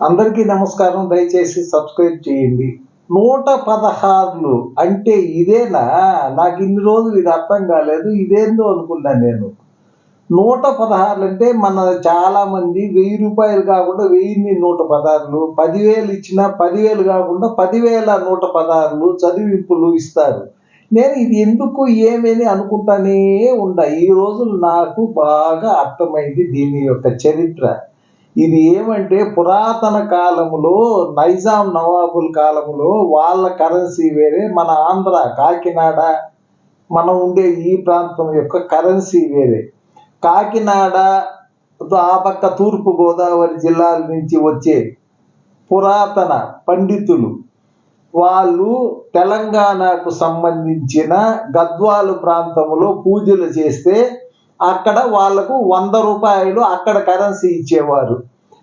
అందరికీ నమస్కారం. దయచేసి సబ్స్క్రైబ్ చేయండి. 116 అంటే ఇదేనా? నాకు ఇన్ని రోజులు ఇది అర్థం కాలేదు. ఇదేందో అనుకున్నాను నేను. 116 అంటే మన చాలా మంది రూ. 1000 కాకుండా 1000ని 116, 10,000 ఇచ్చినా 10,000 కాకుండా 10,116 చదివింపులు ఇస్తారు. నేను ఇది ఎందుకు ఏమని అనుకుంటానే ఉండా. ఈ రోజులు నాకు బాగా అర్థమైంది దీని యొక్క చరిత్ర. ఇది ఏమంటే పురాతన కాలములో నైజాం నవాబుల కాలములో వాళ్ళ కరెన్సీ వేరే, మన ఆంధ్ర కాకినాడ మనం ఉండే ఈ ప్రాంతం యొక్క కరెన్సీ వేరే. కాకినాడ ఆ పక్క తూర్పు గోదావరి జిల్లాల నుంచి వచ్చే పురాతన పండితులు వాళ్ళు తెలంగాణకు సంబంధించిన గద్వాలు ప్రాంతంలో పూజలు చేస్తే అక్కడ వాళ్లకు 100 రూపాయలు అక్కడ కరెన్సీ ఇచ్చేవారు.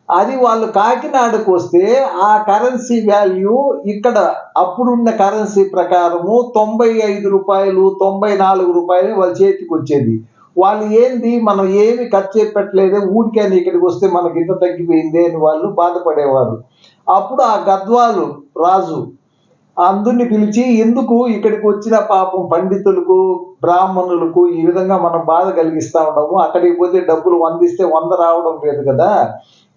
అది వాళ్ళు కాకినాడకు వస్తే ఆ కరెన్సీ వాల్యూ ఇక్కడ అప్పుడున్న కరెన్సీ ప్రకారము 95 రూపాయలు 94 రూపాయలు వాళ్ళ చేతికి వచ్చేది. వాళ్ళు ఏంది మనం ఏమి ఖర్చు పెట్టలేదు, ఊరికని ఇక్కడికి వస్తే మనకి ఇంత తగ్గిపోయింది అని వాళ్ళు బాధపడేవారు. అప్పుడు ఆ గద్వాలు రాజు అందరిని పిలిచి, ఎందుకు ఇక్కడికి వచ్చిన పాపం పండితులకు బ్రాహ్మణులకు ఈ విధంగా మనం బాధ కలిగిస్తా ఉన్నాము, అక్కడికి పోతే డబ్బులు 100 ఇస్తే 100 రావడం లేదు కదా,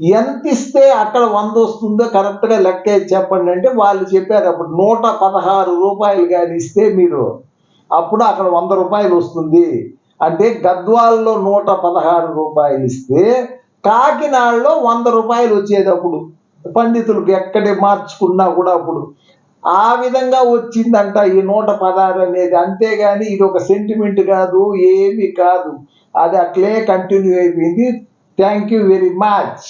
ఎంత ఇస్తే అక్కడ 100 వస్తుందో కరెక్ట్గా లెక్క చెప్పండి అంటే వాళ్ళు చెప్పారు అప్పుడు 116 రూపాయలు కానీ ఇస్తే మీరు అప్పుడు అక్కడ 100 రూపాయలు వస్తుంది అంటే గద్వాల్లో 116 రూపాయలు ఇస్తే కాకినాడలో 100 రూపాయలు వచ్చేది అప్పుడు పండితులకు ఎక్కడే మార్చుకున్నా కూడా అప్పుడు ఆ విధంగా వచ్చిందంట ఈ 116 అనేది. అంతేగాని ఇది ఒక సెంటిమెంట్ కాదు, ఏమి కాదు, అది అట్లే కంటిన్యూ అయిపోయింది. Thank you very much.